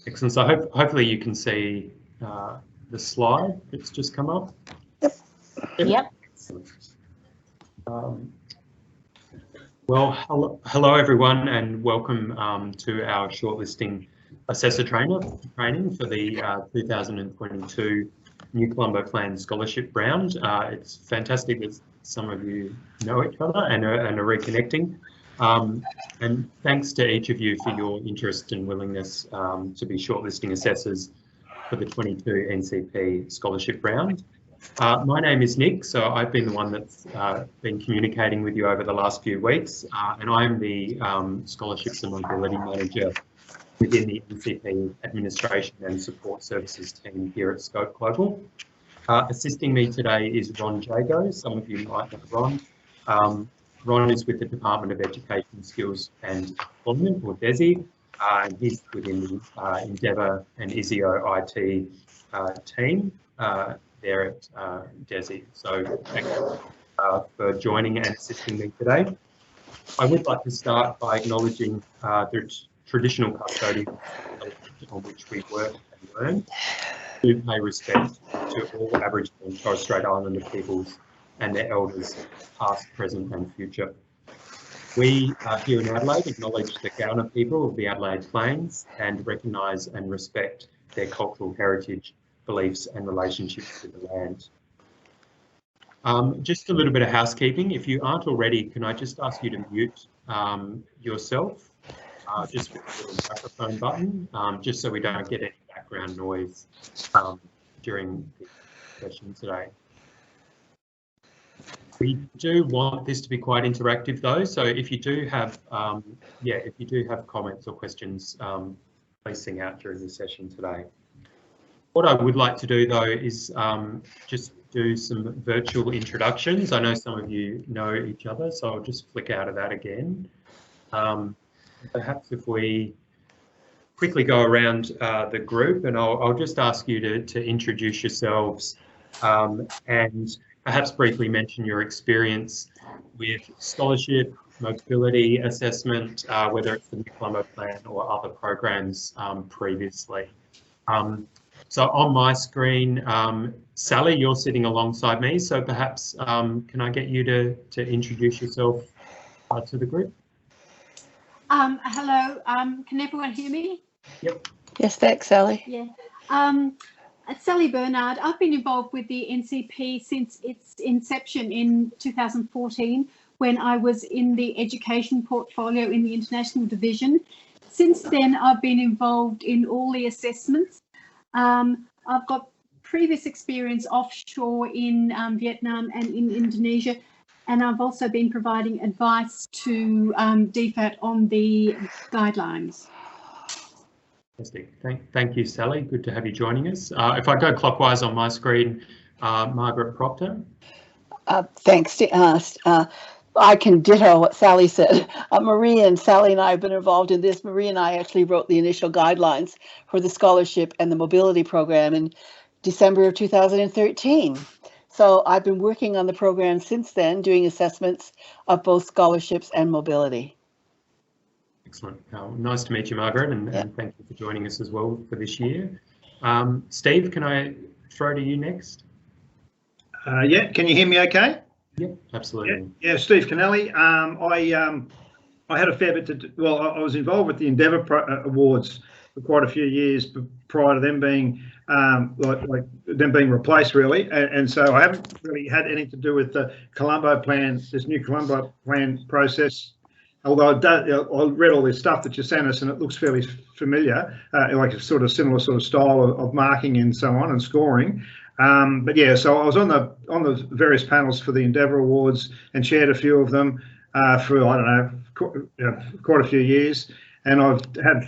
Excellent. So hopefully you can see the slide that's just come up. Yep. Well, hello everyone, and welcome to our shortlisting assessor training for the 2022 New Colombo Plan Scholarship Round. It's fantastic that some of you know each other and are reconnecting. And thanks to each of you for your interest and willingness to be shortlisting assessors for the 22 NCP Scholarship Round. My name is Nick, so I've been the one that's been communicating with you over the last few weeks, and I'm the Scholarships and Mobility Manager within the NCP Administration and Support Services team here at Scope Global. Assisting me today is Ron Jago. Some of you might know Ron. Ron is with the Department of Education, Skills and Employment, or DESE, and he's within the Endeavour and ISIO IT team there at DESE. So thanks for joining and assisting me today. I would like to start by acknowledging the traditional custodians on which we work and learn. We pay respect to all Aboriginal and Torres Strait Islander peoples and their elders, past, present and future. We here in Adelaide acknowledge the Kaurna people of the Adelaide Plains and recognise and respect their cultural heritage, beliefs and relationships with the land. Just a little bit of housekeeping. If you aren't already, can I just ask you to mute yourself, just with the little microphone button, just so we don't get any background noise during the session today. We do want this to be quite interactive though, so if you do have, if you do have comments or questions, please sing out during the session today. What I would like to do though is just do some virtual introductions. I know some of you know each other, so I'll just flick out of that again. Perhaps if we quickly go around the group, and I'll just ask you to introduce yourselves and perhaps briefly mention your experience with scholarship, mobility assessment, whether it's the New Colombo Plan or other programs previously. So on my screen, Sally, you're sitting alongside me, so perhaps can I get you to introduce yourself to the group? Hello, can everyone hear me? Yep. Yes, thanks, Sally. Yeah. Sally Bernard. I've been involved with the NCP since its inception in 2014, when I was in the education portfolio in the international division. Since then, I've been involved in all the assessments. I've got previous experience offshore in Vietnam and in Indonesia, and I've also been providing advice to DFAT on the guidelines. Fantastic. Thank you, Sally. Good to have you joining us. If I go clockwise on my screen, Margaret Proctor. Thanks. I can ditto what Sally said. Marie and Sally and I have been involved in this. Marie and I actually wrote the initial guidelines for the scholarship and the mobility program in December of 2013. So I've been working on the program since then, doing assessments of both scholarships and mobility. Excellent. Nice to meet you, Margaret, and thank you for joining us as well for this year. Steve, can I throw to you next? Yeah, can you hear me okay? Yep, absolutely. Yeah, Steve Kennelly. I had a fair bit to do. Well, I was involved with the Endeavour Awards for quite a few years prior to them being like them being replaced, really, and so I haven't really had anything to do with the Colombo Plan, this new Colombo Plan process. Although I read all this stuff that you sent us, and it looks fairly familiar, like a sort of similar sort of style of marking and so on and scoring. But yeah, so I was on the various panels for the Endeavour Awards and chaired a few of them for, I don't know, quite a few years. And I've had a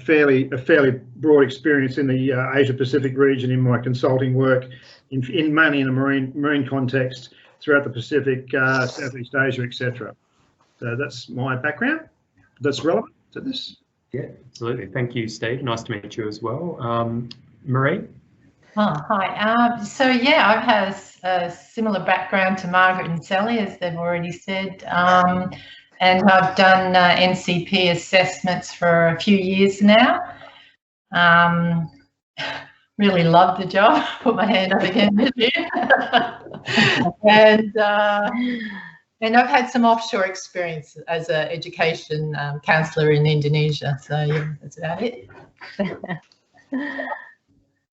fairly broad experience in the Asia Pacific region in my consulting work, mainly in a marine context throughout the Pacific, Southeast Asia, etc. So that's my background. That's relevant to this. Yeah, absolutely. Thank you, Steve. Nice to meet you as well. Marie? Oh, hi. So yeah, I've had a similar background to Margaret and Sally, as they've already said. And I've done NCP assessments for a few years now. Really loved the job. Put my hand up again this year. And I've had some offshore experience as an education counsellor in Indonesia. So yeah, that's about it.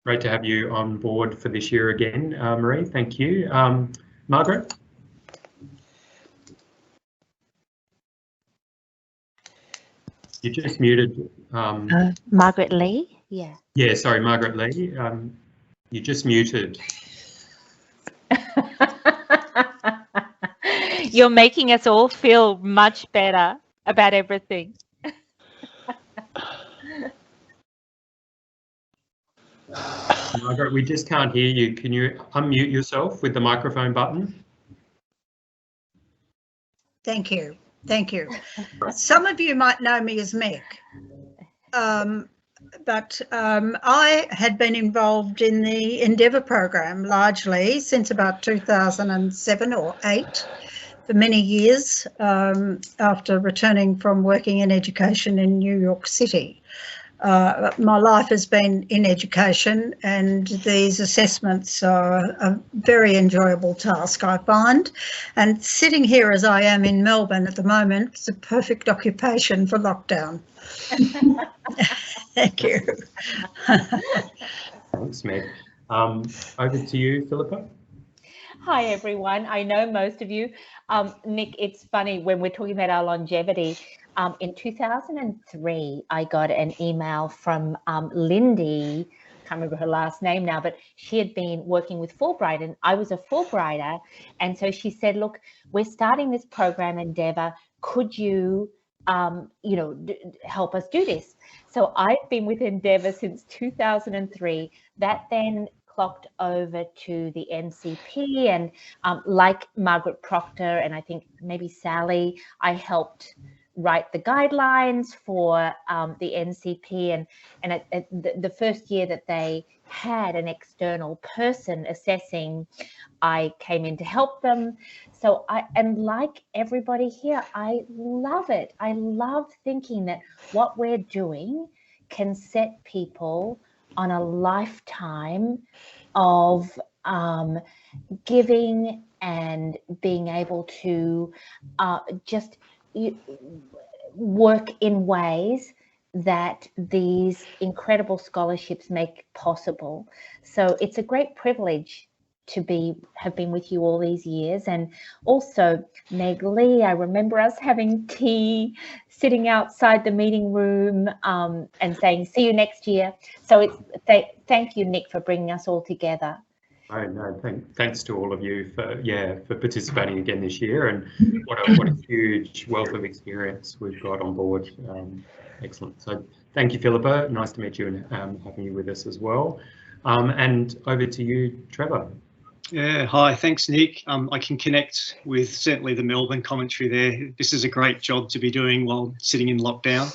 Great to have you on board for this year again, Marie. Thank you. Margaret? You just muted. Margaret Lee? Yeah. Yeah, sorry, Margaret Lee. You just muted. You're making us all feel much better about everything. Margaret, we just can't hear you. Can you unmute yourself with the microphone button? Thank you. Thank you. Some of you might know me as Mick, but I had been involved in the Endeavour program largely since about 2007 or 8 for many years after returning from working in education in New York City. My life has been in education, and these assessments are a very enjoyable task, I find. And sitting here as I am in Melbourne at the moment, it's a perfect occupation for lockdown. Thank you. Thanks, Meg. Over to you, Philippa. Hi, everyone. I know most of you. Nick, it's funny when we're talking about our longevity. In 2003, I got an email from Lindy, can't remember her last name now, but she had been working with Fulbright and I was a Fulbrighter. And so she said, look, we're starting this program Endeavour. Could you, help us do this? So I've been with Endeavour since 2003. That then clocked over to the NCP, and like Margaret Proctor and I think maybe Sally, I helped write the guidelines for the NCP, and the first year that they had an external person assessing, I came in to help them. So and like everybody here, I love it. I love thinking that what we're doing can set people on a lifetime of giving and being able to just work in ways that these incredible scholarships make possible. So it's a great privilege to have been with you all these years. And also Meg Lee, I remember us having tea, sitting outside the meeting room and saying, see you next year. So it's thank you, Nick, for bringing us all together. Oh, no, thanks to all of you for participating again this year, and what a huge wealth of experience we've got on board. Excellent. So thank you, Philippa. Nice to meet you and having you with us as well. And over to you, Trevor. Yeah, hi, thanks, Nick. I can connect with certainly the Melbourne commentary there. This is a great job to be doing while sitting in lockdown.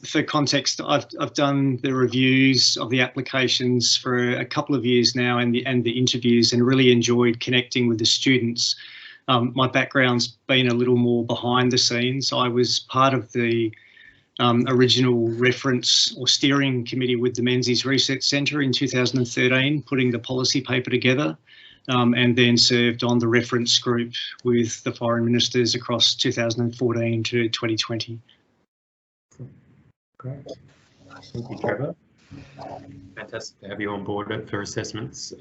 For context, I've done the reviews of the applications for a couple of years now and the interviews, and really enjoyed connecting with the students. My background's been a little more behind the scenes. I was part of the original reference or steering committee with the Menzies Research Centre in 2013, putting the policy paper together, and then served on the reference group with the foreign ministers across 2014 to 2020. Great. Thank you, Trevor. Fantastic to have you on board for assessments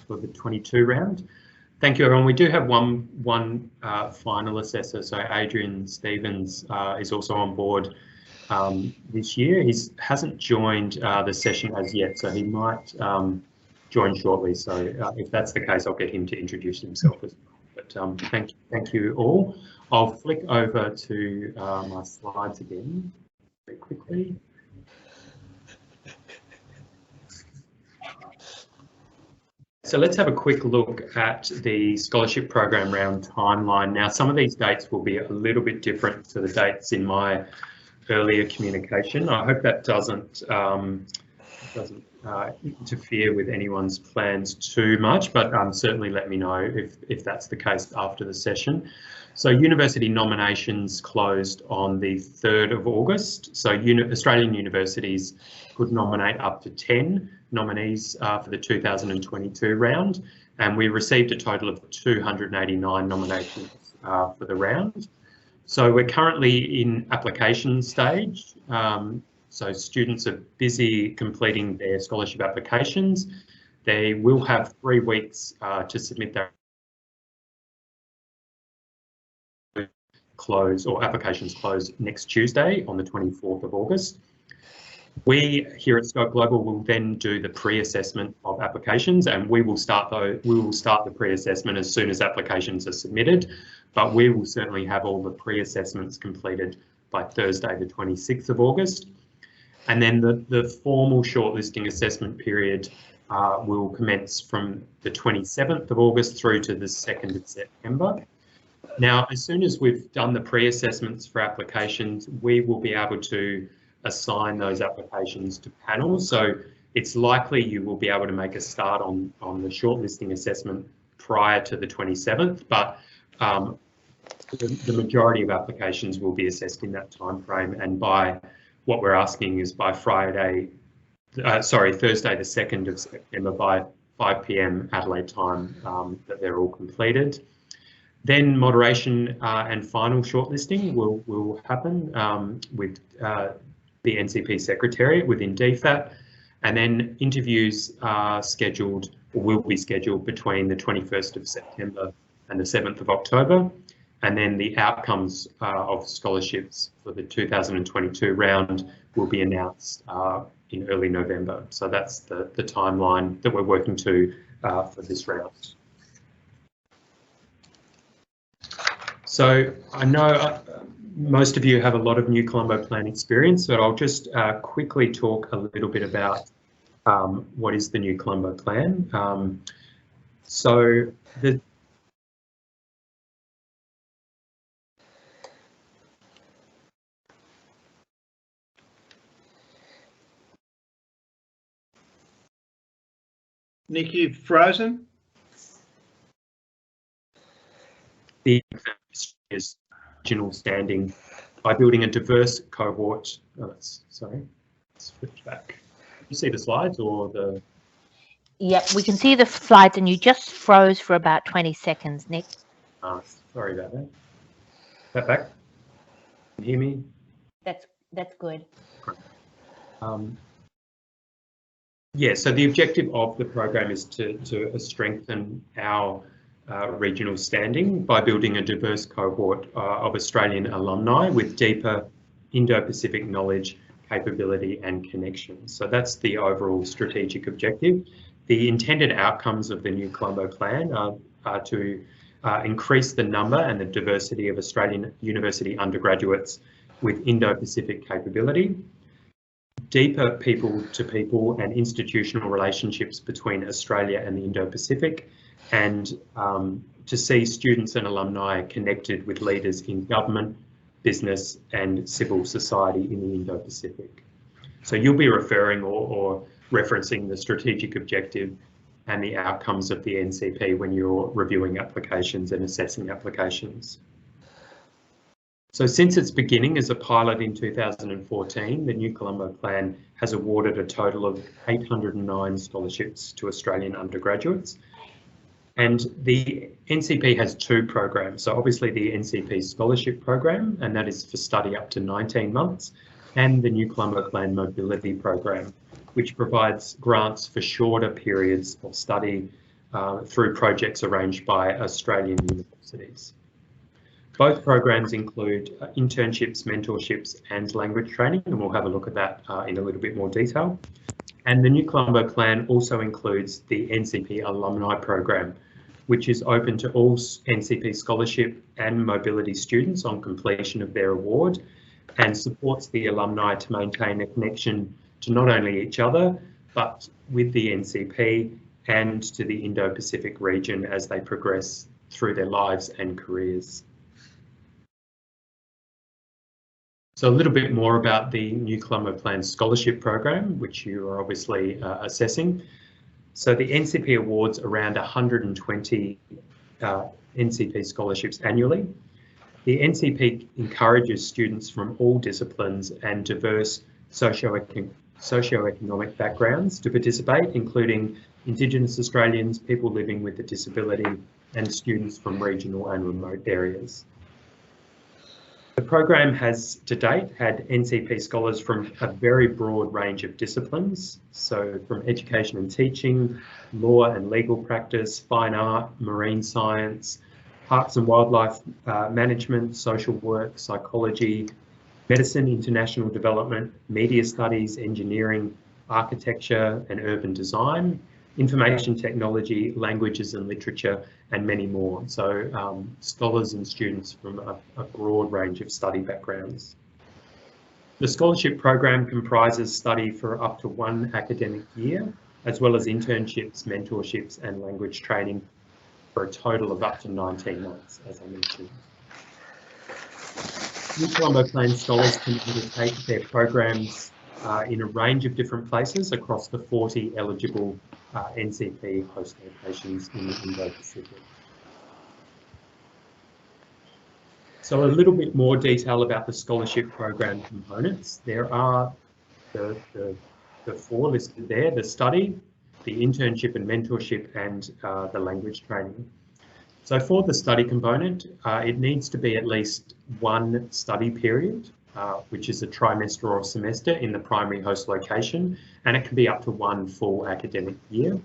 for the 22 round. Thank you, everyone. We do have one final assessor. So Adrian Stevens is also on board this year. He hasn't joined the session as yet, so he might join shortly. So if that's the case, I'll get him to introduce himself as well. But thank you all. I'll flick over to my slides again very quickly. So let's have a quick look at the scholarship program round timeline. Now, some of these dates will be a little bit different to the dates in my earlier communication. I hope that doesn't interfere with anyone's plans too much, but certainly let me know if that's the case after the session. So university nominations closed on the 3rd of August. So Australian universities could nominate up to 10 nominees for the 2022 round, and we received a total of 289 nominations for the round. So we're currently in application stage. So students are busy completing their scholarship applications. They will have 3 weeks to submit their applications close next Tuesday on the 24th of August. We here at Scope Global will then do the pre-assessment of applications, and we will start the pre-assessment as soon as applications are submitted, but we will certainly have all the pre-assessments completed by Thursday the 26th of August. And then the formal shortlisting assessment period will commence from the 27th of August through to the 2nd of September. Now, as soon as we've done the pre-assessments for applications, we will be able to assign those applications to panels. So it's likely you will be able to make a start on the shortlisting assessment prior to the 27th, but the majority of applications will be assessed in that time frame, and by what we're asking is by Thursday the 2nd of September by 5 p.m. Adelaide time that they're all completed. Then moderation and final shortlisting will happen with the NCP Secretariat within DFAT, and then interviews are scheduled or will be scheduled between the 21st of September and the 7th of October. And then the outcomes of scholarships for the 2022 round will be announced in early November. So that's the timeline that we're working to for this round. So I know most of you have a lot of New Colombo Plan experience, but I'll just quickly talk a little bit about what is the New Colombo Plan. Nick, you've frozen. The is regional standing by building a diverse cohort. Sorry, let's switch back. You see the slides or the? Yep, we can see the slides, and you just froze for about 20 seconds, Nick. Sorry about that. Is that back? Can you hear me? That's good. Yeah, so the objective of the program is to strengthen our regional standing by building a diverse cohort of Australian alumni with deeper Indo-Pacific knowledge, capability and connection. So that's the overall strategic objective. The intended outcomes of the New Colombo Plan are to increase the number and the diversity of Australian university undergraduates with Indo-Pacific capability, deeper people-to-people and institutional relationships between Australia and the Indo-Pacific, and to see students and alumni connected with leaders in government, business and civil society in the Indo-Pacific. So you'll be referring or referencing the strategic objective and the outcomes of the NCP when you're reviewing applications and assessing applications. So since its beginning as a pilot in 2014, the New Colombo Plan has awarded a total of 809 scholarships to Australian undergraduates. And the NCP has 2 programs. So obviously the NCP Scholarship Program, and that is for study up to 19 months, and the New Colombo Plan Mobility Program, which provides grants for shorter periods of study through projects arranged by Australian universities. Both programs include internships, mentorships and language training, and we'll have a look at that in a little bit more detail. And the New Colombo Plan also includes the NCP Alumni Program, which is open to all NCP scholarship and mobility students on completion of their award, and supports the alumni to maintain a connection to not only each other, but with the NCP and to the Indo-Pacific region as they progress through their lives and careers. So a little bit more about the New Colombo Plan Scholarship Program, which you are obviously assessing. So the NCP awards around 120 NCP scholarships annually, The NCP encourages students from all disciplines and diverse socioeconomic backgrounds to participate, including Indigenous Australians, people living with a disability, and students from regional and remote areas. The program has to date had NCP scholars from a very broad range of disciplines, so from education and teaching, law and legal practice, fine art, marine science, parks and wildlife management, social work, psychology, medicine, international development, media studies, engineering, architecture and urban design, information technology, languages and literature, and many more. So scholars and students from a broad range of study backgrounds. The scholarship program comprises study for up to 1 academic year, as well as internships, mentorships and language training for a total of up to 19 months, as I mentioned. New Colombo Plains scholars can undertake their programs in a range of different places across the 40 eligible NCP host locations in the Indo-Pacific. So a little bit more detail about the scholarship program components. There are the 4 listed there: the study, the internship and mentorship, and the language training. So for the study component, it needs to be at least 1 study period, which is a trimester or semester in the primary host location, and it can be up to 1 full academic year.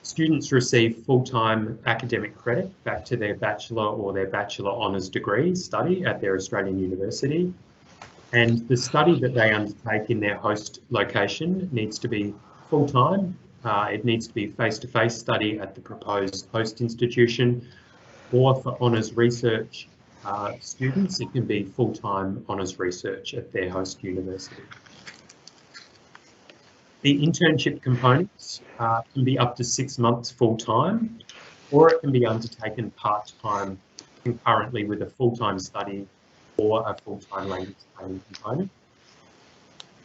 Students receive full-time academic credit back to their bachelor or their bachelor honours degree study at their Australian university. And the study that they undertake in their host location needs to be full-time. It needs to be face-to-face study at the proposed host institution, or for honours research students, it can be full-time honours research at their host university. The internship components can be up to 6 months full-time, or it can be undertaken part-time concurrently with a full-time study or a full-time language training component.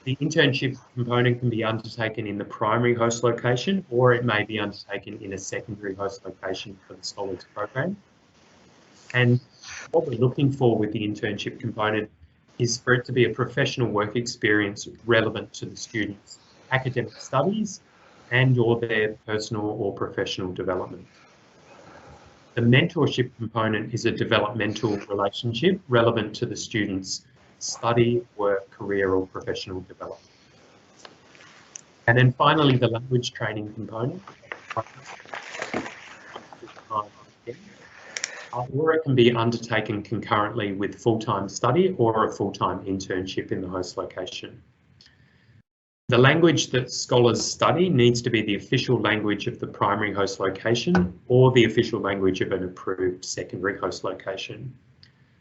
The internship component can be undertaken in the primary host location, or it may be undertaken in a secondary host location for the scholars program. And what we're looking for with the internship component is for it to be a professional work experience relevant to the students' academic studies and or their personal or professional development. The mentorship component is a developmental relationship relevant to the students' study, work, career or professional development. And then finally, the language training component, or it can be undertaken concurrently with full-time study or a full-time internship in the host location. The language that scholars study needs to be the official language of the primary host location or the official language of an approved secondary host location.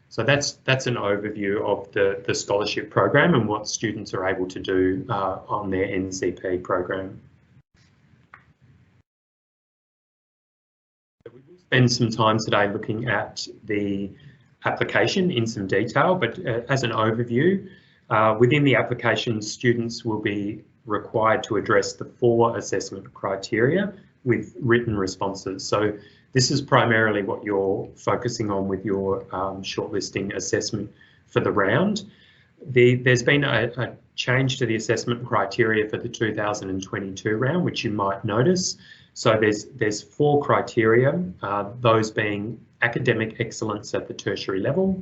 So that's an overview of the scholarship program and what students are able to do on their NCP program. We will spend some time today looking at the application in some detail, but as an overview, within the application, students will be required to address the 4 assessment criteria with written responses. So this is primarily what you're focusing on with your shortlisting assessment for the round. There's been a change to the assessment criteria for the 2022 round, which you might notice. So there's 4 criteria, those being academic excellence at the tertiary level,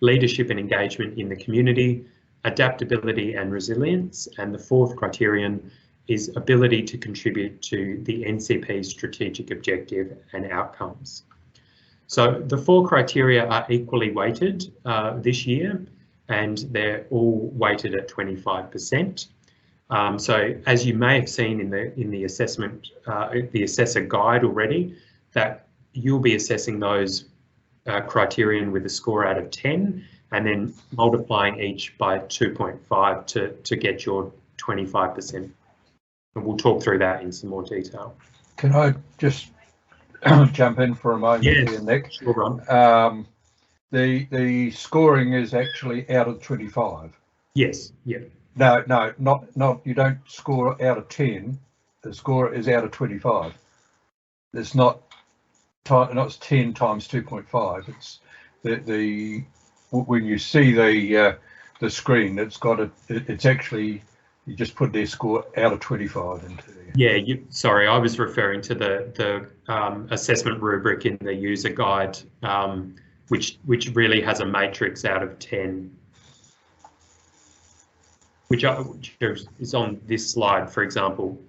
leadership and engagement in the community, adaptability and resilience, and the 4th criterion is ability to contribute to the NCP's strategic objective and outcomes. So the 4 criteria are equally weighted this year, and they're all weighted at 25%. So as you may have seen in the assessment, the assessor guide already, that you'll be assessing those criterion with a score out of 10, and then multiplying each by 2.5 to get your 25%. And we'll talk through that in some more detail. Can I just jump in for a moment here, Nick? Sure, Ron. The scoring is actually out of 25. Yes, yeah. No, not you don't score out of 10. The score is out of 25. It's not 10 times 2.5. when you see the screen, it's actually, you just put their score out of 25 into there. Yeah, sorry, I was referring to the assessment rubric in the user guide, which really has a matrix out of 10, which is on this slide, for example.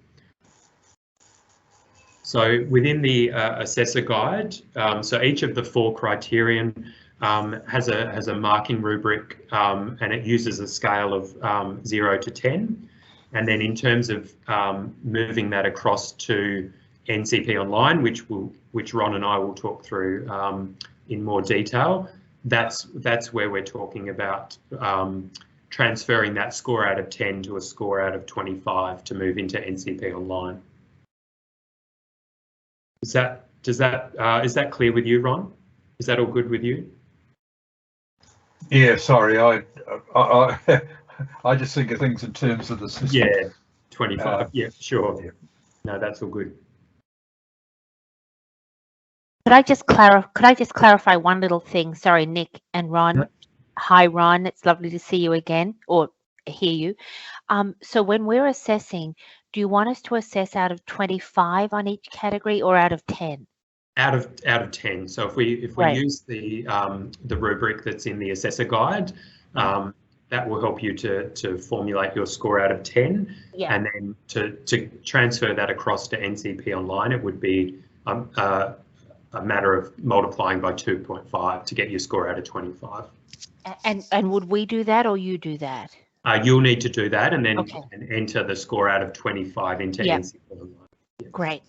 So within the assessor guide, so each of the 4 criterion has a marking rubric, and it uses a scale of 0 to 10. And then in terms of moving that across to NCP Online, which Ron and I will talk through in more detail, that's where we're talking about transferring that score out of 10 to a score out of 25 to move into NCP Online. Is that clear with you, Ron? Is that all good with you? Yeah, sorry, I just think of things in terms of the system. Yeah, 25. Yeah, sure. Yeah. No, that's all good. Could I just clarify one little thing? Sorry, Nick and Ron. Yeah. Hi, Ron. It's lovely to see you again, or hear you. So when we're assessing, do you want us to assess out of 25 on each category or out of 10? Out of 10. So if we right. use the rubric that's in the assessor guide, that will help you to formulate your score out of 10, yeah. And then to transfer that across to NCP Online, it would be a matter of multiplying by 2.5 to get your score out of 25. And would we do that or you do that? You'll need to do that and then enter the score out of 25 into NCP Online. Yeah. Great.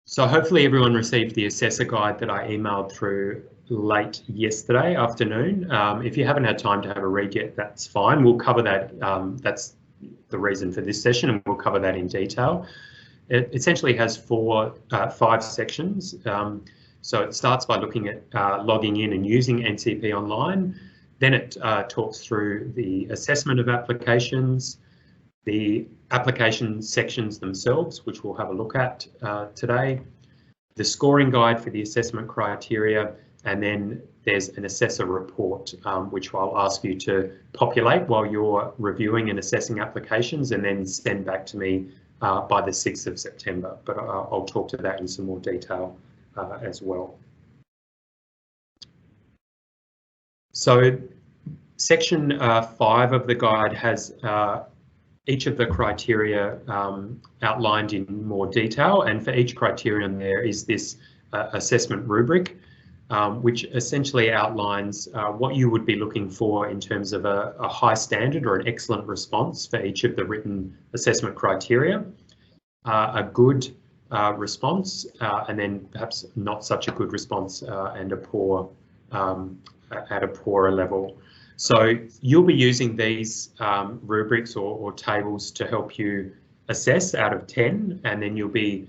So hopefully everyone received the assessor guide that I emailed through late yesterday afternoon. If you haven't had time to have a read yet, that's fine. We'll cover that. That's the reason for this session, and we'll cover that in detail. It essentially has 5 sections. So it starts by looking at logging in and using NCP Online. Then it talks through the assessment of applications, the application sections themselves, which we'll have a look at today, the scoring guide for the assessment criteria, and then there's an assessor report, which I'll ask you to populate while you're reviewing and assessing applications and then send back to me by the 6th of September. But I'll talk to that in some more detail as well. So section 5 of the guide has each of the criteria outlined in more detail, and for each criterion there is this assessment rubric, which essentially outlines what you would be looking for in terms of a high standard or an excellent response for each of the written assessment criteria, a good response, and then perhaps not such a good response and a poor at a poorer level. So you'll be using these rubrics or tables to help you assess out of 10, and then you'll be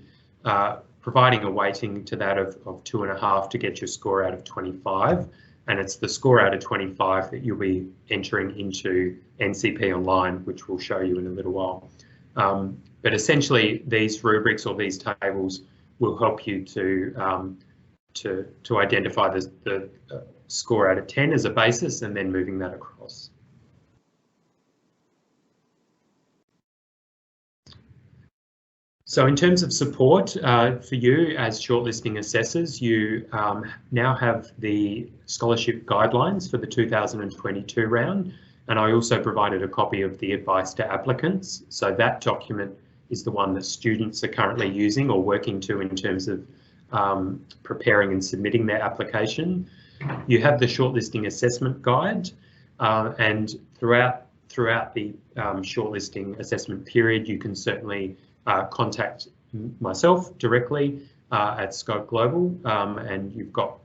providing a weighting to that of 2.5 to get your score out of 25. And it's the score out of 25 that you'll be entering into NCP Online, which we'll show you in a little while. But essentially, these rubrics or these tables will help you to identify the score out of 10 as a basis and then moving that across. So in terms of support for you as shortlisting assessors, you now have the scholarship guidelines for the 2022 round, and I also provided a copy of the advice to applicants. So that document is the one that students are currently using or working to in terms of preparing and submitting their application. You have the shortlisting assessment guide, and throughout the shortlisting assessment period, you can certainly contact myself directly at Scope Global, and you've got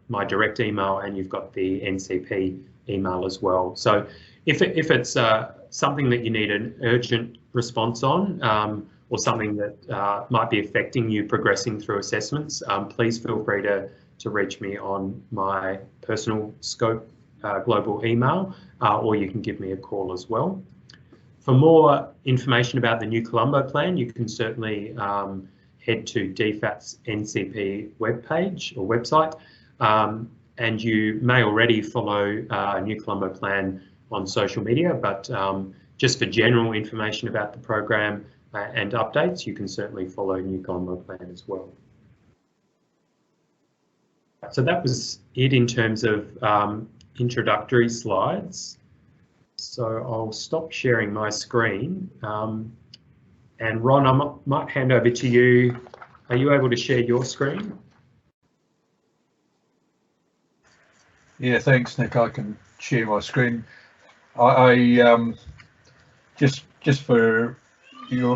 my direct email and you've got the NCP email as well. So if it's something that you need an urgent response on, or something that might be affecting you progressing through assessments, please feel free to reach me on my personal Scope Global email, or you can give me a call as well. For more information about the New Colombo plan, you can certainly head to DFAT's NCP webpage or website, And you may already follow New Colombo Plan on social media, but just for general information about the program and updates, you can certainly follow New Colombo Plan as well. So that was it in terms of introductory slides. So I'll stop sharing my screen. And Ron, I might hand over to you. Are you able to share your screen? Yeah, thanks, Nick. I can share my screen. I just for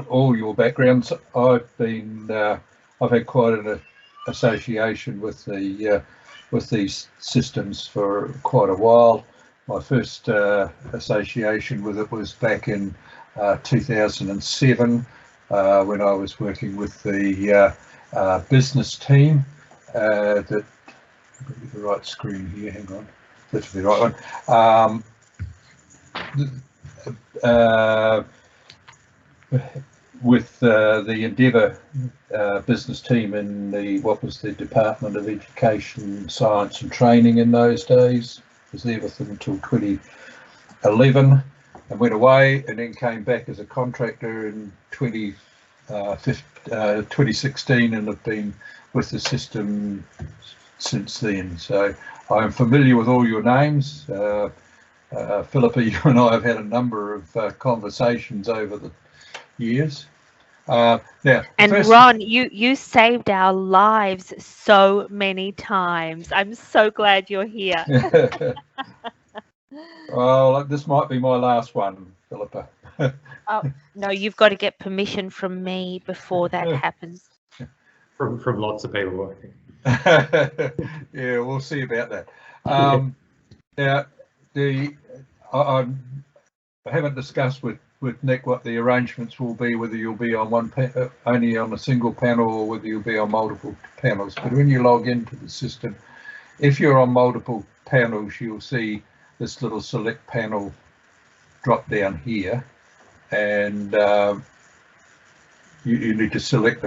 all your backgrounds, I've had quite an association with these systems for quite a while. My first association with it was back in 2007 when I was working with the business team. That the right screen here. Hang on, that's the right one. With the Endeavour business team in what was the Department of Education, Science and Training in those days. I was there with them until 2011 and went away, and then came back as a contractor in 2016 and have been with the system since then. So I'm familiar with all your names. Philippa, you and I have had a number of conversations over the years. Now, and Ron, you saved our lives so many times. I'm so glad you're here. Well, this might be my last one, Philippa. Oh no, you've got to get permission from me before that happens. From lots of people, I think. Yeah, we'll see about that. Now, I haven't discussed with Nick what the arrangements will be, whether you'll be on only on a single panel or whether you'll be on multiple panels. But when you log into the system, if you're on multiple panels, you'll see this little select panel drop down here, and you need to select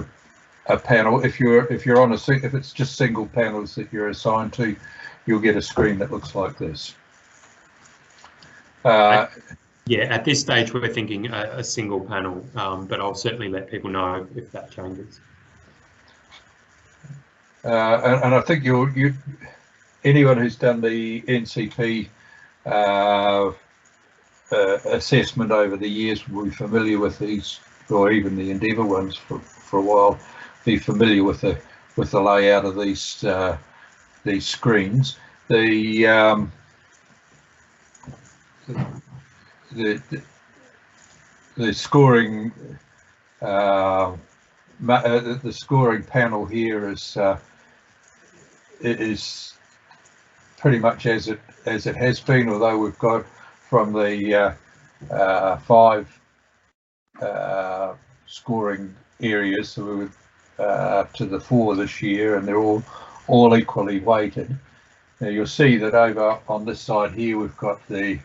a panel. If it's just single panels that you're assigned to, you'll get a screen that looks like this. Yeah, at this stage we're thinking a single panel, but I'll certainly let people know if that changes. And I think anyone who's done the NCP assessment over the years will be familiar with these, or even the Endeavour ones for a while, be familiar with the layout of these screens. The scoring the scoring panel here is pretty much as it has been, although we've got from the 5 scoring areas, so we were to the 4 this year, and they're all equally weighted. Now you'll see that over on this side here we've got the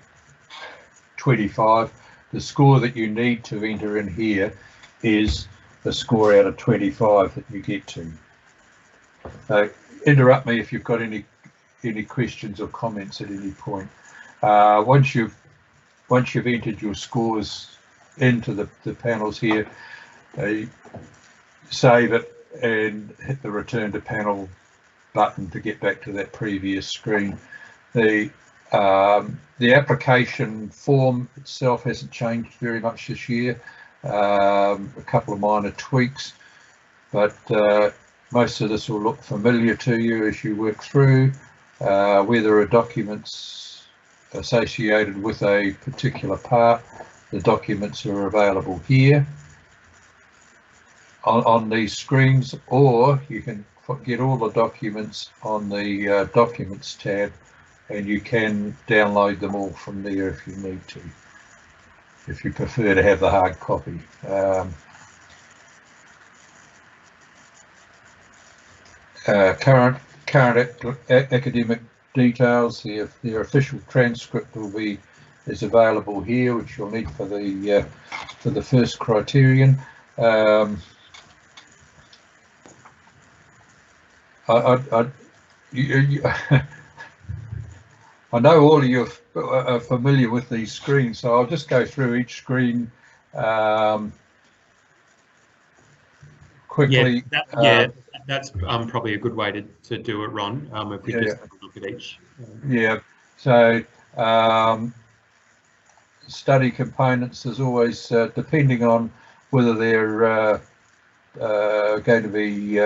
25. The score that you need to enter in here is the score out of 25 that you get to. Interrupt me if you've got any questions or comments at any point. Once you've entered your scores into the panels here, save it and hit the return to panel button to get back to that previous screen. The application form itself hasn't changed very much this year. A couple of minor tweaks, but most of this will look familiar to you as you work through. Where there are documents associated with a particular part, the documents are available here on these screens, or you can get all the documents on the Documents tab, and you can download them all from there if you need to, if you prefer to have the hard copy. Current academic details, their official transcript is available here, which you'll need for the first criterion. I know all of you are familiar with these screens, so I'll just go through each screen quickly. Yeah, that's probably a good way to do it, Ron. If we just have a look at each. Yeah, so study components, there's always, depending on whether they're going to be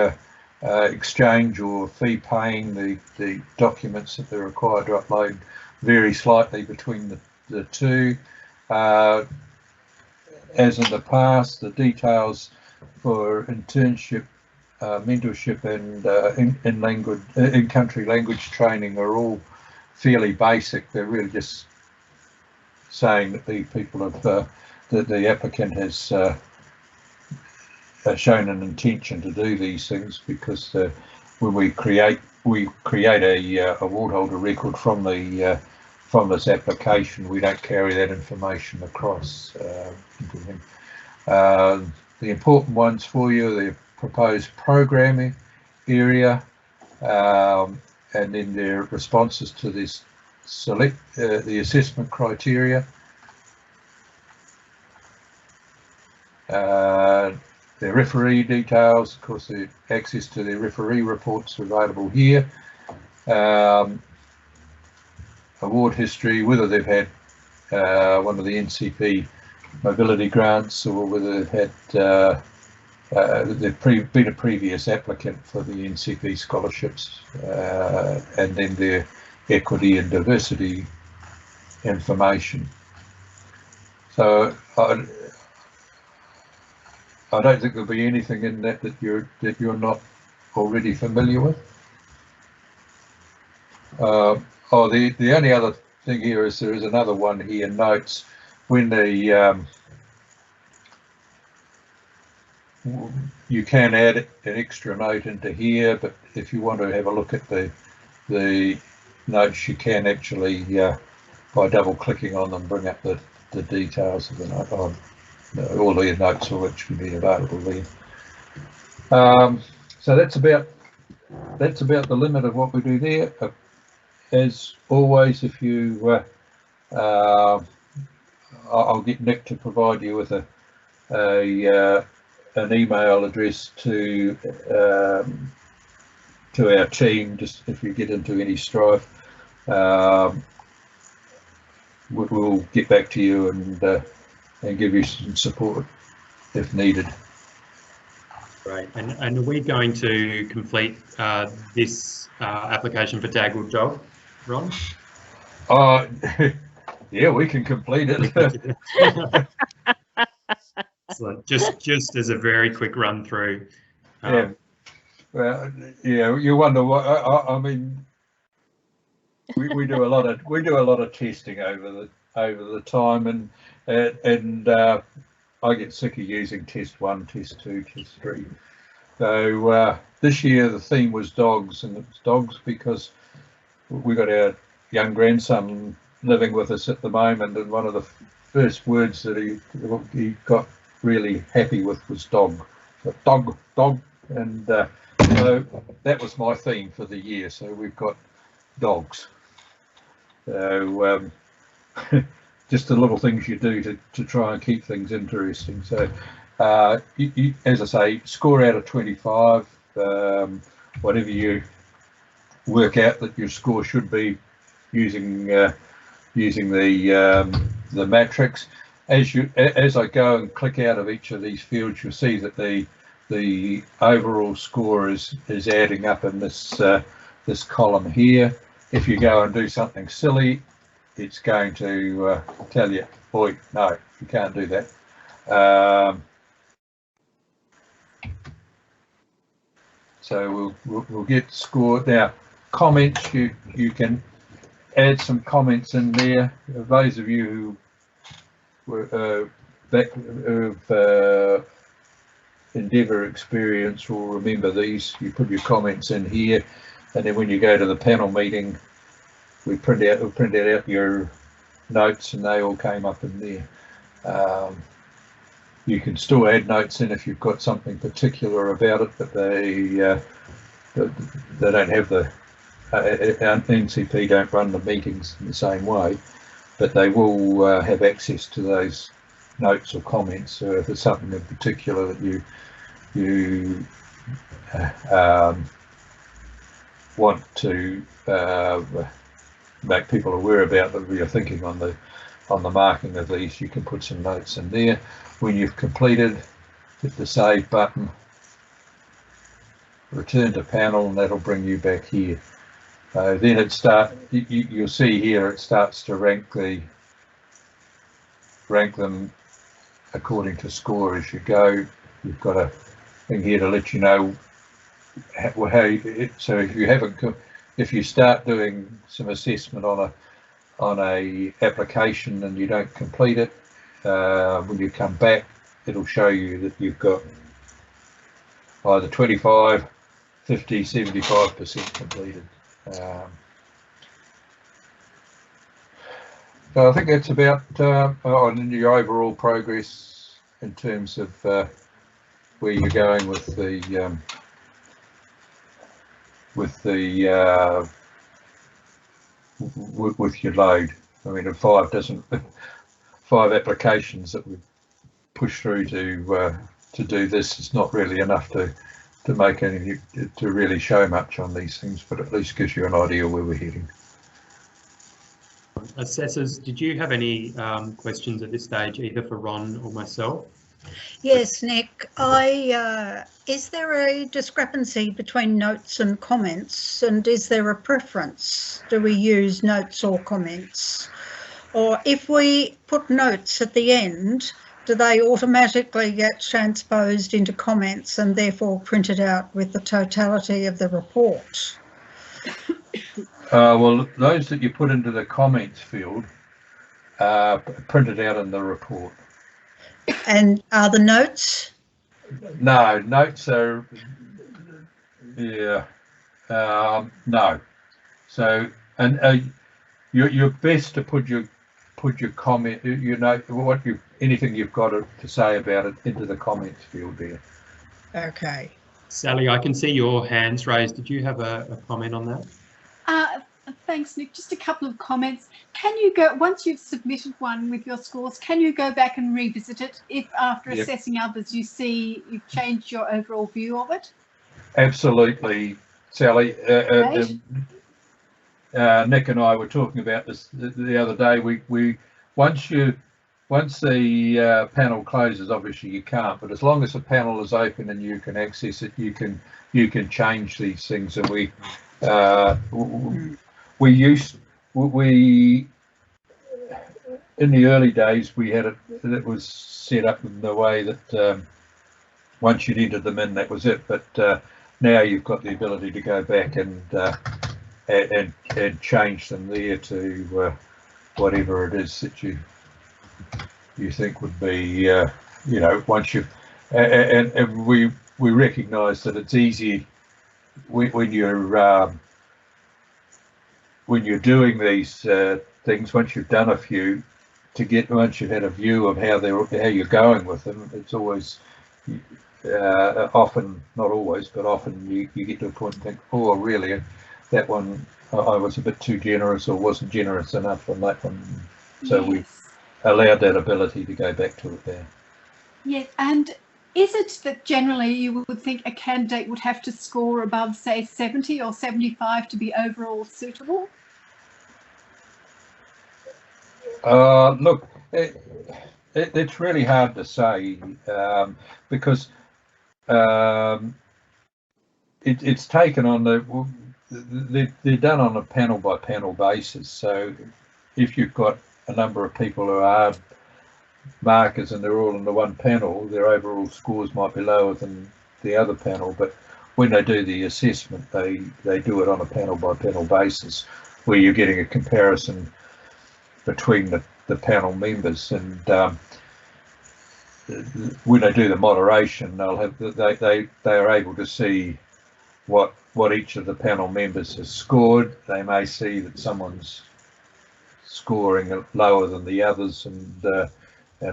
exchange or fee paying, the documents that they're required to upload vary slightly between the two. As in the past, the details for internship, mentorship and in-country language training are all fairly basic. They're really just saying that the people have, that the applicant has shown an intention to do these things, because when we create a award holder record from this application, we don't carry that information across into them. The important ones for you are the proposed programming area, and then their responses to this the assessment criteria. Their referee details, of course, the access to their referee reports are available here. Award history, whether they've had one of the NCP mobility grants, or whether they've had they've been a previous applicant for the NCP scholarships, and then their equity and diversity information. So I don't think there'll be anything in that you're not already familiar with. The only other thing here is there is another one here, notes, when the you can add an extra note into here, but if you want to have a look at the notes, you can actually by double clicking on them bring up the details of the note. All the notes will actually be available there. So that's about the limit of what we do there. As always, if you I'll get Nick to provide you with an email address to our team, just if you get into any strife. We'll get back to you and give you some support if needed. Great. And are we going to complete this application for Dagwood Dog, Ron? Yeah, we can complete it. Excellent. Just as a very quick run through. Yeah. Well, yeah. You wonder what I mean. We do a lot of testing over the time, and I get sick of using test 1, test 2, test 3. So this year the theme was dogs, and it's dogs because we got our young grandson living with us at the moment, and one of the first words that he got really happy with was dog. So dog, and so that was my theme for the year. So we've got dogs. So just the little things you do to try and keep things interesting. So you, as I say, score out of 25, whatever you work out that your score should be using the matrix. As I go and click out of each of these fields, you'll see that the overall score is adding up in this this column here. If you go and do something silly, it's going to tell you, boy, no, you can't do that. So we'll get scored. Now, comments, you can add some comments in there. Those of you who were Endeavour experience will remember these. You put your comments in here, and then when you go to the panel meeting, we printed out your notes, and they all came up in there. You can still add notes in if you've got something particular about it, but they don't have the NCP don't run the meetings in the same way, but they will have access to those notes or comments. So if there's something in particular that you want to make people aware about, that you're thinking on the marking of these, you can put some notes in there. When you've completed, hit the save button, return to panel, and that'll bring you back here. Then you'll see here it starts to rank them according to score as you go. You've got a thing here to let you know so if you start doing some assessment on a application and you don't complete it, when you come back, it'll show you that you've got either 25, 50, 75% completed. So I think that's about on your overall progress in terms of where you're going with your load. I mean, if 5 applications that we push through to do this is not really enough to make any, to really show much on these things, but at least gives you an idea where we're heading. Assessors, did you have any questions at this stage, either for Ron or myself? Yes, Nick. Is there a discrepancy between notes and comments, and is there a preference? Do we use notes or comments? Or if we put notes at the end, do they automatically get transposed into comments and therefore printed out with the totality of the report? Well, those that you put into the comments field are printed out in the report. And are the notes? No, notes are, yeah, no. So, and you're best to put your comment, anything you've got to say about it into the comments field there. Okay. Sally, I can see your hands raised. Did you have a comment on that? Thanks, Nick. Just a couple of comments. Can you go, once you've submitted one with your scores, can you go back and revisit it if after assessing others you see you've changed your overall view of it? Absolutely, Sally. Nick and I were talking about this the other day. We once the panel closes, obviously you can't, but as long as the panel is open and you can access it, you can change these things. And we in the early days we had it was set up in the way that once you'd entered them in, that was it. But now you've got the ability to go back and change them there to whatever it is that you think would be, once you and we recognise that it's easy when you're doing these things, once you've done a few, once you've had a view of how you're going with them, it's always often, not always, but often you get to a point and think, oh, really, that one I was a bit too generous or wasn't generous enough on that one. So we allowed that ability to go back to it there. Yes, and is it that generally you would think a candidate would have to score above, say, 70 or 75 to be overall suitable? Look, it's really hard to say because it's taken on they're done on a panel by panel basis. So if you've got a number of people who are markers and they're all in the one panel, their overall scores might be lower than the other panel. But when they do the assessment, they do it on a panel by panel basis, where you're getting a comparison between the panel members. And when they do the moderation, they are able to see what each of the panel members has scored. They may see that someone's scoring lower than the others, and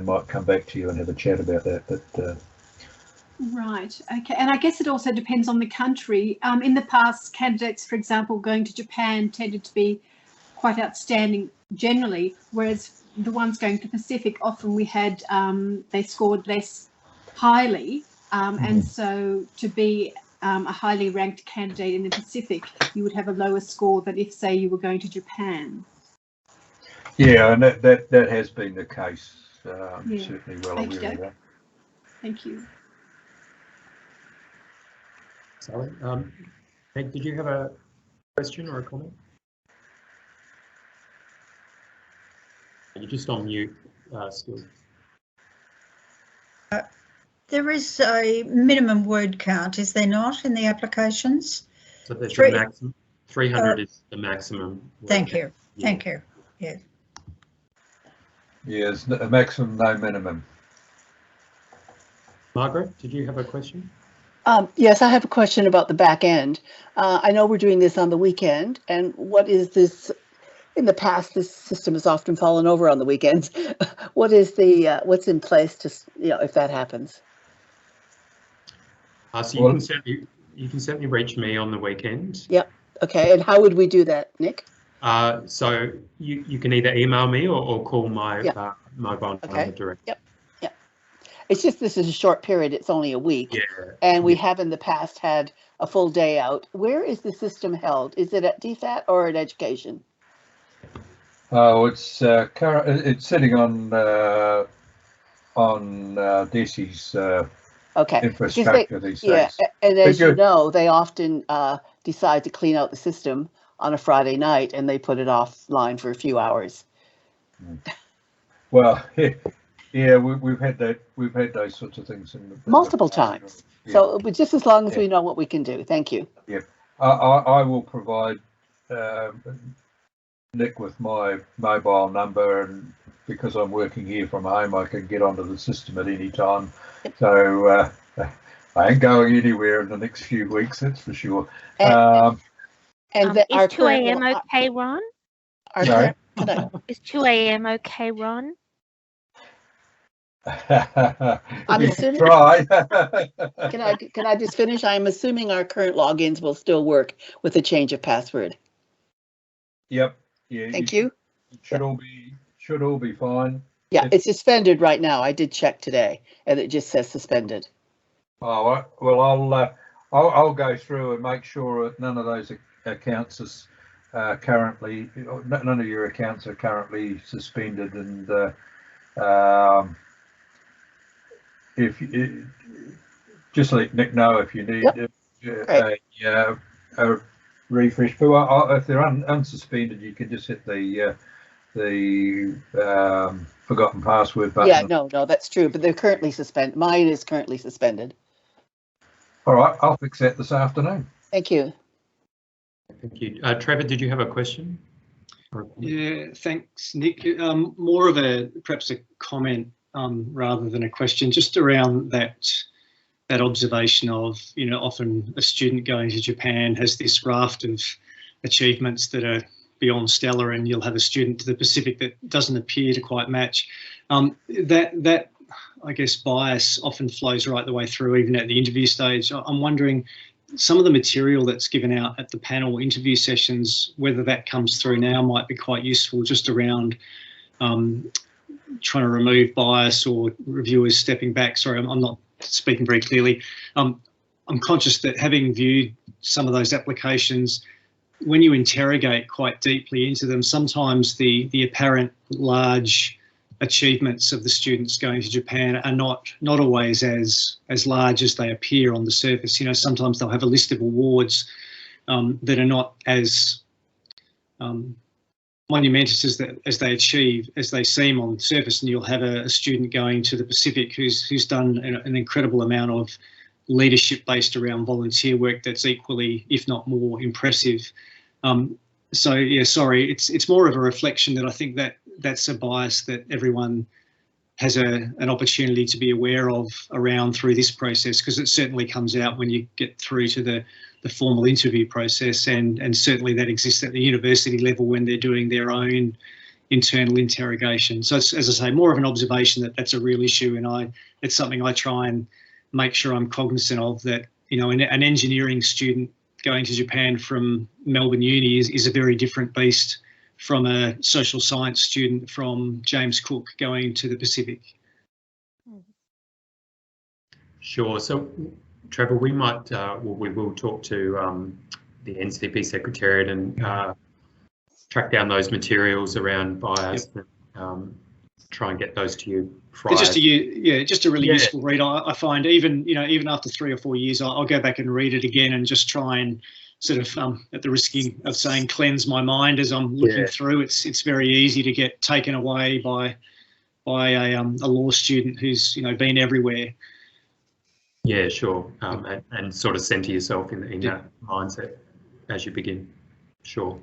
might come back to you and have a chat about that. But Right. Okay. And I guess it also depends on the country. In the past, candidates, for example, going to Japan tended to be quite outstanding generally, whereas the ones going to Pacific, often we had, they scored less highly. And so to be a highly ranked candidate in the Pacific, you would have a lower score than if, say, you were going to Japan. Yeah, and that has been the case. Certainly well aware of that. Thank you. Sally, Meg, did you have a question or a comment? You're just on mute still. There is a minimum word count, is there not, in the applications? So there's the maximum. 300 is the maximum. Thank you. Thank you. Yes. Yes, a maximum, no minimum. Margaret, did you have a question? Yes, I have a question about the back end. I know we're doing this on the weekend, and what is this? In the past, this system has often fallen over on the weekends. What is the what's in place to, if that happens? So you can certainly reach me on the weekend. Yep. Okay. And how would we do that, Nick? So you can either email me or call my mobile number directly. Yep. Yep. It's just this is a short period. It's only a week. Yeah. And we have in the past had a full day out. Where is the system held? Is it at DFAT or at Education? Oh, it's sitting on DESI's infrastructure these days. Yeah, and as you know, they often decide to clean out the system on a Friday night, and they put it offline for a few hours. Well, yeah, we've had that. We've had those sorts of things multiple times. Yeah. So, but just as long as we know what we can do. Thank you. Yeah, I will provide Nick with my mobile number, and because I'm working here from home, I can get onto the system at any time. Yep. So I ain't going anywhere in the next few weeks, that's for sure. Is 2 a.m. okay, Ron? Sorry? Is 2 a.m. okay, Ron? I'm assuming. Try. Can I just finish? I'm assuming our current logins will still work with a change of password. Yep. Yeah. Thank you. Should all be fine. Yeah, it's suspended right now. I did check today, and it just says suspended. Oh well, I'll go through and make sure that none of those accounts is currently, none of your accounts are currently suspended, and if you just let Nick know if you need a refresh. But if they're unsuspended, you can just hit the forgotten password button. Yeah, no, that's true. But they're currently suspended. Mine is currently suspended. All right, I'll fix that this afternoon. Thank you. Thank you. Trevor, did you have a question? Yeah, thanks, Nick. More of perhaps a comment rather than a question, just around that observation of, often a student going to Japan has this raft of achievements that are beyond stellar, and you'll have a student to the Pacific that doesn't appear to quite match. That I guess bias often flows right the way through, even at the interview stage. I'm wondering, some of the material that's given out at the panel interview sessions, whether that comes through now, might be quite useful, just around trying to remove bias or reviewers stepping back. Sorry, I'm not speaking very clearly. I'm conscious that having viewed some of those applications, when you interrogate quite deeply into them, sometimes the apparent large achievements of the students going to Japan are not always as large as they appear on the surface. Sometimes they'll have a list of awards that are not as monumentous as they seem on the surface, and you'll have a student going to the Pacific who's done an incredible amount of leadership based around volunteer work that's equally, if not more, impressive. So yeah, sorry, it's more of a reflection that I think that's a bias that everyone has an opportunity to be aware of around through this process, because it certainly comes out when you get through to the formal interview process, and certainly that exists at the university level when they're doing their own internal interrogation. So it's, as I say, more of an observation that's a real issue, and it's something I try and make sure I'm cognizant of that. You know, an engineering student going to Japan from Melbourne Uni is a very different beast from a social science student from James Cook going to the Pacific. Sure. So, Trevor, we might, we will talk to the NCP Secretariat and track down those materials around bias, and try and get those to you prior. Just a really useful read. I find even after 3 or 4 years, I'll go back and read it again and just try and sort of, at the risk of saying, cleanse my mind as I'm looking through. It's very easy to get taken away by a law student who's been everywhere. Yeah, sure, and sort of center yourself in that mindset as you begin. Sure.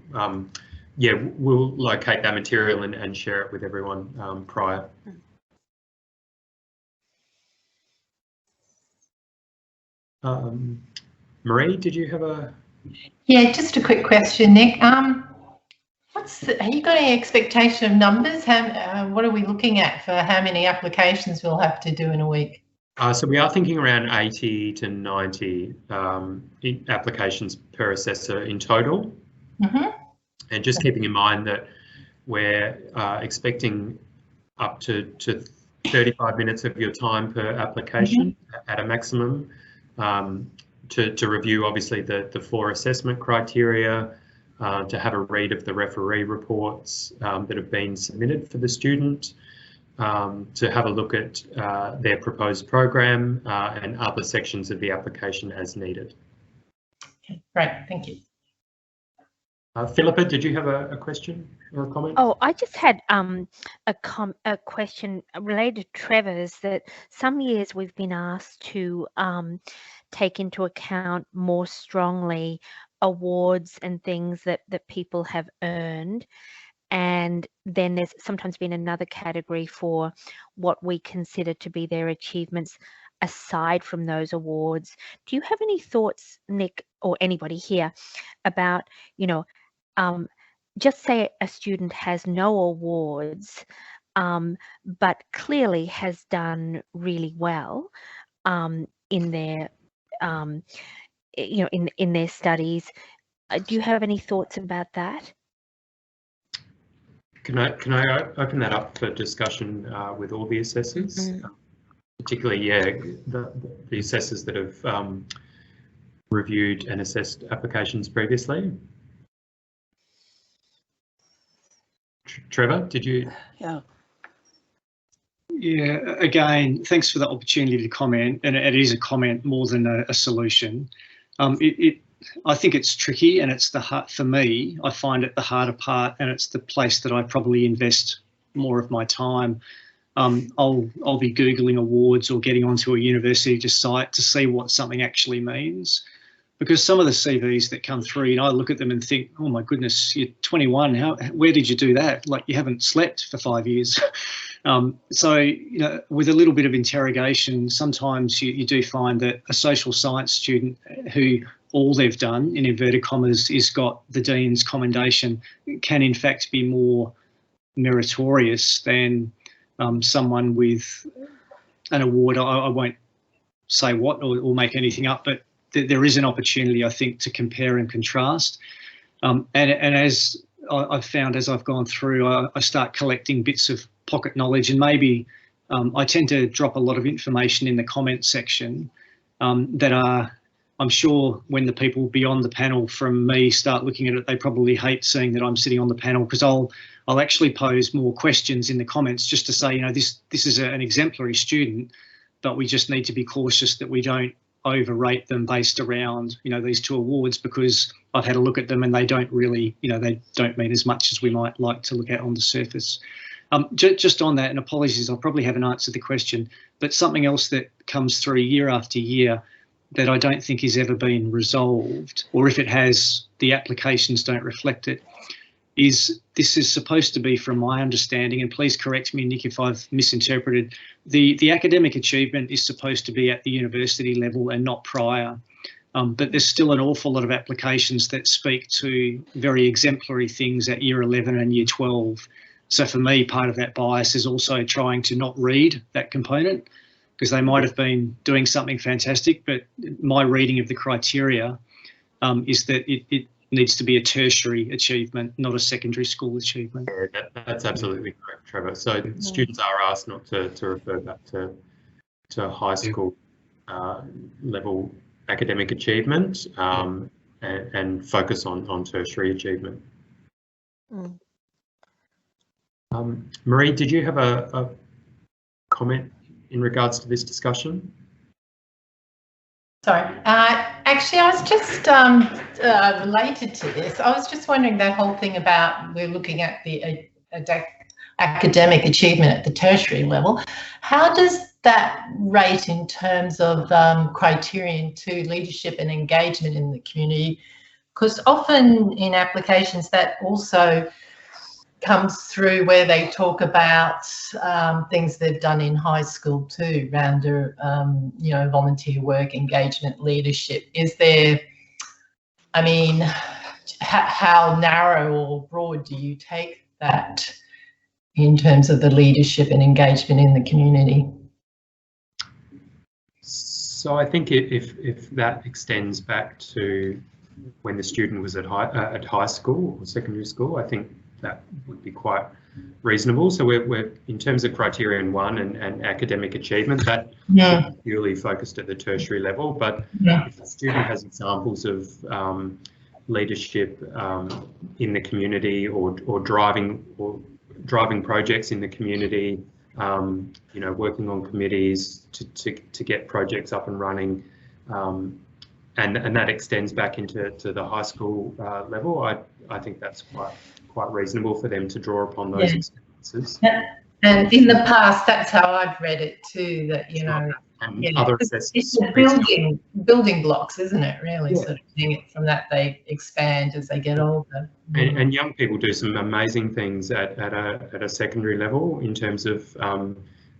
Yeah, we'll locate that material and share it with everyone prior. Marie, did you have a? Yeah, just a quick question, Nick. Have you got any expectation of numbers? What are we looking at for how many applications we'll have to do in a week? So we are thinking around 80 to 90 applications per assessor in total. Mm-hmm. And just keeping in mind that we're expecting up to 35 minutes of your time per application at a maximum to review, obviously, the 4 assessment criteria, to have a read of the referee reports that have been submitted for the student, to have a look at their proposed program and other sections of the application as needed. Okay, great, thank you. Philippa, did you have a question or a comment? Oh, I just had a question related to Trevor's, that some years we've been asked to take into account more strongly awards and things that people have earned. And then there's sometimes been another category for what we consider to be their achievements aside from those awards. Do you have any thoughts, Nick, or anybody here, about, just say a student has no awards, but clearly has done really well in their, in their studies. Do you have any thoughts about that? Can I open that up for discussion with all the assessors, particularly the assessors that have reviewed and assessed applications previously? Trevor, did you? Yeah, again, thanks for the opportunity to comment, and it is a comment more than a solution. I think it's tricky, and it's for me, I find it the harder part, and it's the place that I probably invest more of my time. I'll be Googling awards or getting onto a university site to see what something actually means. Because some of the CVs that come through, I look at them and think, oh my goodness, you're 21, where did you do that? Like, you haven't slept for 5 years. So, with a little bit of interrogation, sometimes you do find that a social science student who all they've done, in inverted commas, is got the Dean's commendation, can in fact be more meritorious than someone with an award. I won't say what or make anything up, but there is an opportunity, I think, to compare and contrast. And as I've found as I've gone through, I start collecting bits of pocket knowledge, and maybe I tend to drop a lot of information in the comment section that are, I'm sure when the people beyond the panel from me start looking at it, they probably hate seeing that I'm sitting on the panel, because I'll actually pose more questions in the comments just to say, this is an exemplary student, but we just need to be cautious that we don't overrate them based around, these 2 awards, because I've had a look at them and they don't really, they don't mean as much as we might like to look at on the surface. Just on that, and apologies, I'll probably haven't answered the question, but something else that comes through year after year that I don't think has ever been resolved, or if it has, the applications don't reflect it, is this is supposed to be, from my understanding, and please correct me, Nick, if I've misinterpreted, the academic achievement is supposed to be at the university level and not prior. But there's still an awful lot of applications that speak to very exemplary things at year 11 and year 12. So for me, part of that bias is also trying to not read that component. because they might have been doing something fantastic, but my reading of the criteria is that it needs to be a tertiary achievement, not a secondary school achievement. Yeah, that's absolutely correct, Trevor. So students are asked not to refer back to high school level academic achievement and focus on tertiary achievement. Marie, did you have a comment in regards to this discussion? Sorry, actually, I was just related to this. I was just wondering that whole thing about we're looking at the academic achievement at the tertiary level. How does that rate in terms of criterion to leadership and engagement in the community? Because often in applications that also comes through where they talk about things they've done in high school too, around you know, volunteer work, engagement, leadership. Is there, I mean, how narrow or broad do you take that in terms of the leadership and engagement in the community? So I think if that extends back to when the student was at high school or secondary school, I think that would be quite reasonable. So we're in terms of criterion 1 and academic achievement, that is purely focused at the tertiary level. But if the student has examples of leadership in the community or driving projects in the community, you know, working on committees to get projects up and running, and that extends back into the high school level, I think that's quite reasonable for them to draw upon those experiences. And in the past, that's how I've read it too, that, you know, other it's building blocks, isn't it, really? Sort of thing. From that they expand as they get older. And young people do some amazing things at a secondary level in terms of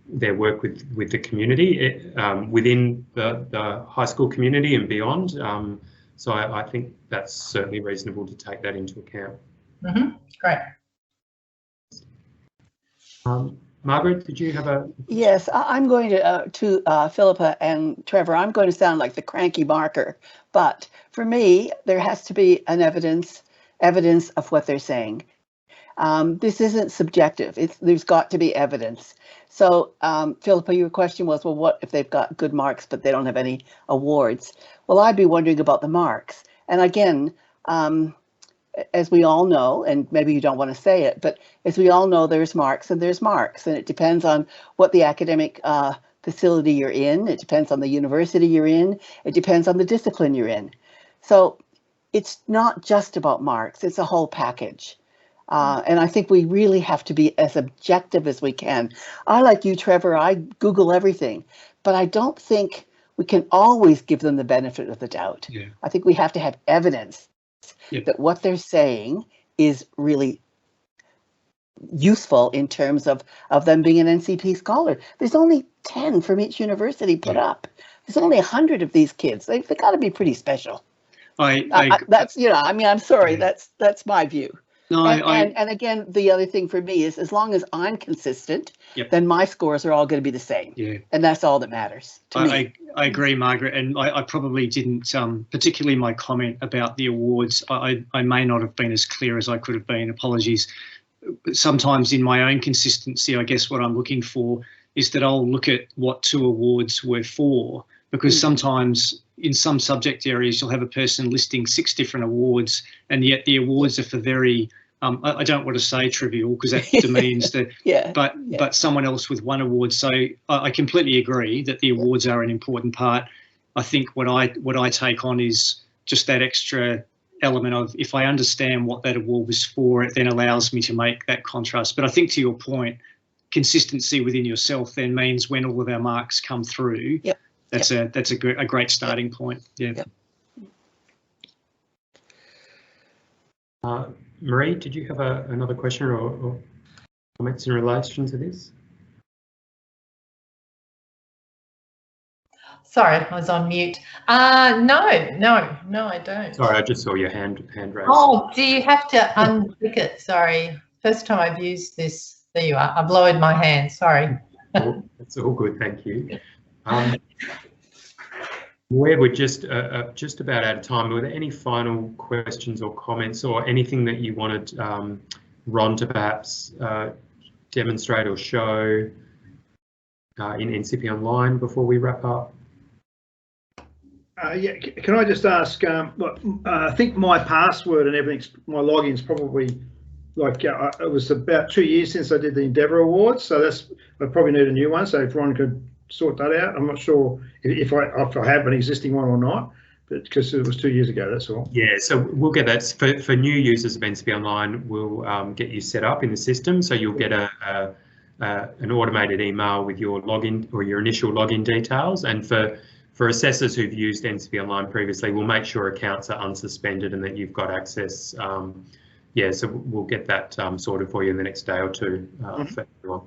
their work with the community, within the high school community and beyond. So I think that's certainly reasonable to take that into account. Great. Margaret, did you have a? Yes, I'm going to Philippa and Trevor. I'm going to sound like the cranky marker, but for me, there has to be an evidence of what they're saying. This isn't subjective. There's got to be evidence. So, Philippa, your question was, well, what if they've got good marks but they don't have any awards? Well, I'd be wondering about the marks. And again, as we all know, and maybe you don't want to say it, but as we all know, there's marks and there's marks, and it depends on what the academic facility you're in. It depends on the university you're in. It depends on the discipline you're in. So it's not just about marks, it's a whole package. And I think we really have to be as objective as we can. I, like you, Trevor, I Google everything, but I don't think we can always give them the benefit of the doubt. I think we have to have evidence that what they're saying is really useful in terms of them being an NCP scholar. There's only 10 from each university put up. There's only 100 of these kids. They've got to be pretty special. That's, you know, I mean, I'm sorry, that's my view. No, and again, the other thing for me is, as long as I'm consistent, then my scores are all going to be the same. And that's all that matters to me. I agree, Margaret, and I probably didn't, particularly my comment about the awards, I may not have been as clear as I could have been. Apologies. Sometimes in my own consistency, I guess what I'm looking for is that I'll look at what 2 awards were for, because sometimes in some subject areas you'll have a person listing 6 different awards, and yet the awards are for very, I don't want to say trivial because that demeans the, but someone else with 1 award. So I completely agree that the awards are an important part. I think what I take on is just that extra element of, if I understand what that award was for, it then allows me to make that contrast. But I think, to your point, consistency within yourself then means when all of our marks come through, that's a great starting point. Marie, did you have another question or comments in relation to this? Sorry, I was on mute. No, I don't. Sorry, I just saw your hand raised. Oh, do you have to unpick it? Sorry. First time I've used this. There you are. I've lowered my hand. Sorry. That's all good. Thank you. We're just about out of time. Were there any final questions or comments or anything that you wanted Ron to perhaps demonstrate or show in NCP Online before we wrap up? Yeah, can I just ask, I think my password and everything, my login's probably like, it was about 2 years since I did the Endeavour Awards, so I probably need a new one, so if Ron could sort that out. I'm not sure if I have an existing one or not, but because it was 2 years ago, that's all. Yeah, so we'll get that for new users of NCP Online. We'll get you set up in the system, so you'll get an automated email with your login or your initial login details. And for assessors who've used NCP Online previously, we'll make sure accounts are unsuspended and that you've got access. Yeah, so we'll get that sorted for you in the next day or two for everyone.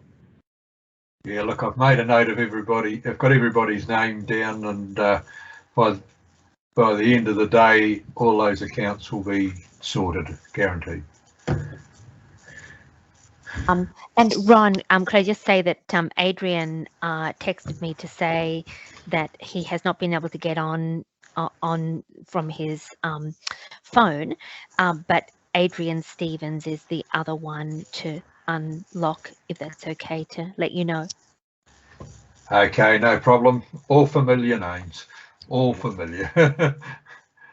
Yeah, look, I've made a note of everybody. I've got everybody's name down, and by the end of the day, all those accounts will be sorted, guaranteed. And Ron, could I just say that Adrian texted me to say that he has not been able to get on from his phone, but Adrian Stevens is the other one to unlock, if that's okay to let you know. Okay, no problem. All familiar names, all familiar.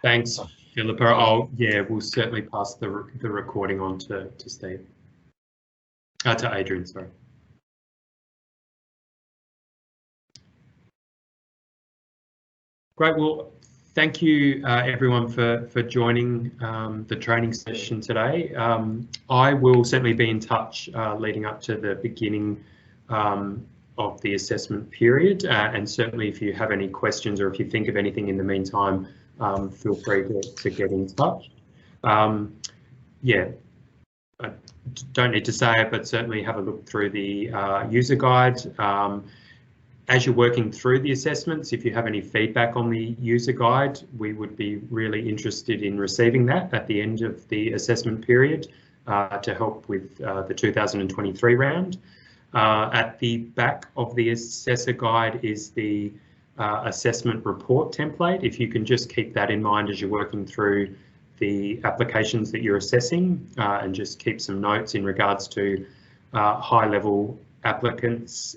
Thanks, Philippa. We'll certainly pass the recording on to Steve. To Adrian, sorry. Great. Well, thank you everyone for joining the training session today. I will certainly be in touch leading up to the beginning of the assessment period, and certainly if you have any questions or if you think of anything in the meantime, feel free to get in touch. Yeah, I don't need to say it, but certainly have a look through the user guide. As you're working through the assessments, if you have any feedback on the user guide, we would be really interested in receiving that at the end of the assessment period to help with the 2023 round. At the back of the assessor guide is the assessment report template. If you can just keep that in mind as you're working through the applications that you're assessing, and just keep some notes in regards to high-level applicants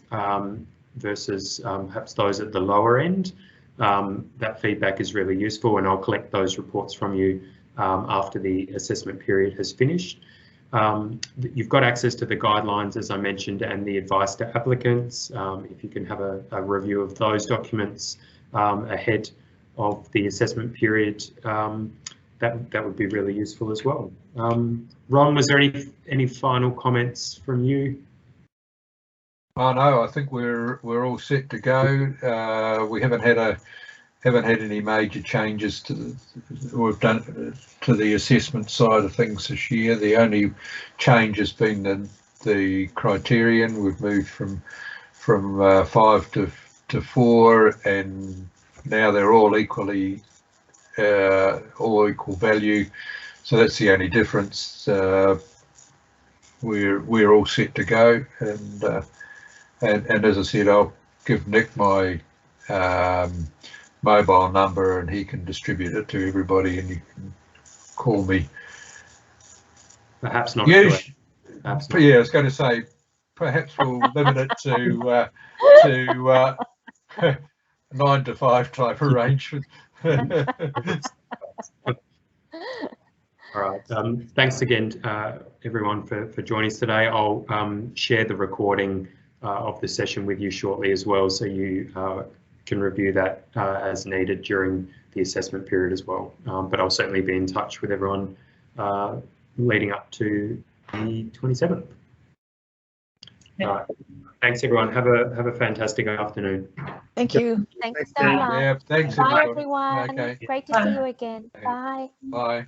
versus perhaps those at the lower end. That feedback is really useful, and I'll collect those reports from you after the assessment period has finished. You've got access to the guidelines, as I mentioned, and the advice to applicants. If you can have a review of those documents ahead of the assessment period, that would be really useful as well. Ron, was there any final comments from you? Oh no, I think we're all set to go. We haven't had any major changes to we've done to the assessment side of things this year. The only change has been the criterion. We've moved from 5 to 4, and now they're all equally all equal value. So that's the only difference. We're all set to go, and as I said, I'll give Nick my mobile number and he can distribute it to everybody, and you can call me. Perhaps not. Yeah, perhaps not. Yeah, I was going to say, perhaps we'll limit it to 9 to 5 type arrangement. All right. Thanks again, everyone, for joining us today. I'll share the recording of the session with you shortly as well, so you can review that as needed during the assessment period as well. But I'll certainly be in touch with everyone leading up to the 27th. Thanks, everyone. Have a fantastic afternoon. Thank you. Thanks so much. Yeah, thanks. Bye, everybody. everyone. Okay. Great to see you again. Bye. Bye.